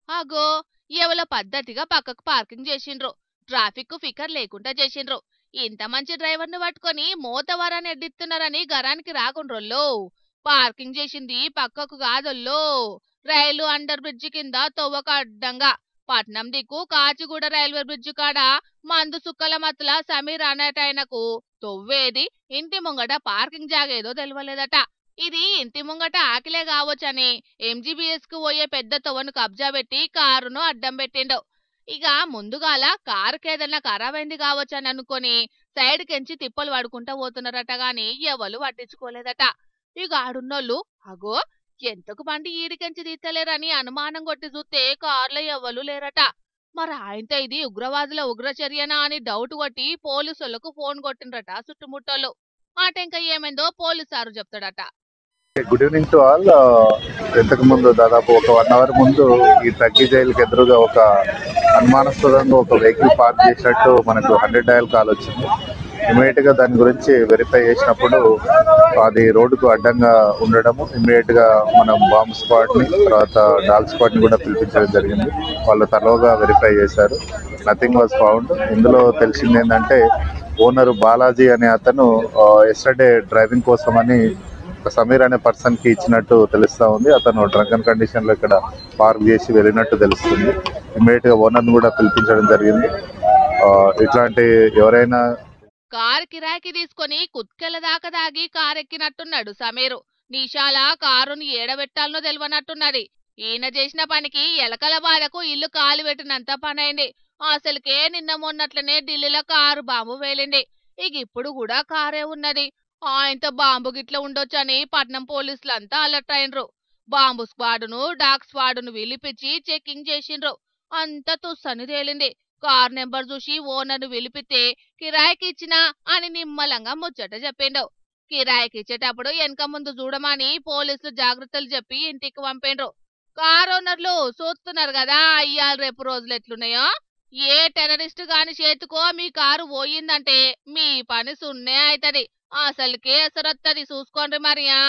అగో ఎవలో పద్ధతిగా పక్కకు పార్కింగ్ చేసిండ్రు. ట్రాఫిక్ ఫికర్ లేకుండా చేసిండ్రు. ఇంత మంచి డ్రైవర్ను పట్టుకొని మోతవరాన్ని ఎడ్డిస్తున్నారని గరానికి రాకుండ్రోల్లో. పార్కింగ్ చేసింది పక్కకు కాదొల్లో, రైలు అండర్ బ్రిడ్జి కింద తొవ్వక అడ్డంగా. పట్నం దిక్కు కాచిగూడ రైల్వే బ్రిడ్జి కాడ మందు సుక్కల మత్తుల సమీర్ అనేటాయనకు తొవ్వేది ఇంటి ముంగట పార్కింగ్ జాగేదో తెలియలేదట. ఇది ఇంటి ముంగట ఆకిలే కావచ్చని ఎంజీబీఎస్ కు పోయే పెద్ద తొవ్వను కబ్జా పెట్టి కారును అడ్డం పెట్టిండు. ఇక ముందుగాల కారుకేదన్నా ఖరాబైంది కావచ్చని అనుకొని సైడ్ కెంచి తిప్పలు పడుకుంటా పోతున్నారట గాని ఎవరు పట్టించుకోలేదట. ఇక ఆడున్నోళ్ళు అగో ఎంతకు బండి ఈడికెంచి తీస్తలేరని అనుమానం కొట్టి చూస్తే కార్లో ఎవ్వరు లేరట. మరి ఆయనతో ఇది ఉగ్రవాదుల ఉగ్రచర్యనా అని డౌట్ కొట్టి పోలీసులకు ఫోన్ కొట్టిండ్రట చుట్టుముట్టోళ్ళు. మాట ఇంకా ఏమైందో పోలీసు సారు చెప్తాడట. Good evening to all. ఇంతకు ముందు దాదాపు ఒక 1 అవర్ ముందు ఈ తగ్గి జైలుకి ఎదురుగా ఒక అనుమానాస్పదంగా ఒక వెహికల్ పార్క్ చేసినట్టు మనకు 100 డయల్ కాల్ వచ్చింది. ఇమీడియట్ గా దాని గురించి వెరిఫై చేసినప్పుడు అది రోడ్డుకు అడ్డంగా ఉండడము, ఇమీడియట్ గా మనం బాంబ్ స్క్వాడ్ ని తర్వాత డాగ్ స్క్వాడ్ ని కూడా పిలిపించడం జరిగింది. వాళ్ళు తరోగా వెరిఫై చేశారు. Nothing was found. ఇందులో తెలిసింది ఏంటంటే ఓనర్ బాలాజీ అనే అతను ఎస్టర్డే డ్రైవింగ్ కోసమని సమీర్ అనే పర్సన్ కి ఇచ్చినట్టు తెలుస్తా ఉంది. అతను డ్రంకన్ కండిషన్ లో ఇక్కడ పార్క్ చేసి వెళ్ళినట్టు తెలుస్తుంది. ఇమీడియట్ గా ఓనర్ కూడా పిలిపించడం జరిగింది. ఇట్లాంటి ఎవరైనా కారు కిరాయికి తీసుకొని కుత్కెల దాకా దాగి కారెక్కినట్టున్నాడు సమీరు. నిషాల కారుని ఏడబెట్టాలనో తెలియనట్టున్నది. ఈయన చేసిన పనికి ఎలకల బాధకు ఇల్లు కాలు పెట్టినంత పనైంది. అసలుకే నిన్న మొన్నట్లనే ఢిల్లీలో కారు బాంబు వేలింది. ఇక ఇప్పుడు కూడా కారే ఉన్నది. ఆయనతో బాంబు గిట్ల ఉండొచ్చని పట్నం పోలీసులంతా అలర్ట్ అయినరు. బాంబు స్క్వాడును డాగ్ స్క్వాడును పిలిపించి చెకింగ్ చేసిండ్రు. అంత తుస్సని తేలింది. కార్ నెంబర్ చూసి ఓనర్ను పిలిపితే కిరాయికి ఇచ్చినా అని నిమ్మలంగా ముచ్చట చెప్పిండు. కిరాయికి ఇచ్చేటప్పుడు వెనక ముందు చూడమని పోలీసులు జాగ్రత్తలు చెప్పి ఇంటికి పంపిండ్రు. కార్ ఓనర్లు చూస్తున్నారు కదా ఇయ్యాల రేపు రోజులు ఎట్లున్నాయో. ఏ టెర్రరిస్ట్ గాని చేతుకో మీ కారు పోయిందంటే మీ పని సున్నే అవుతుంది. అసలుకే ఎసరొత్తది చూసుకోండి మరియా.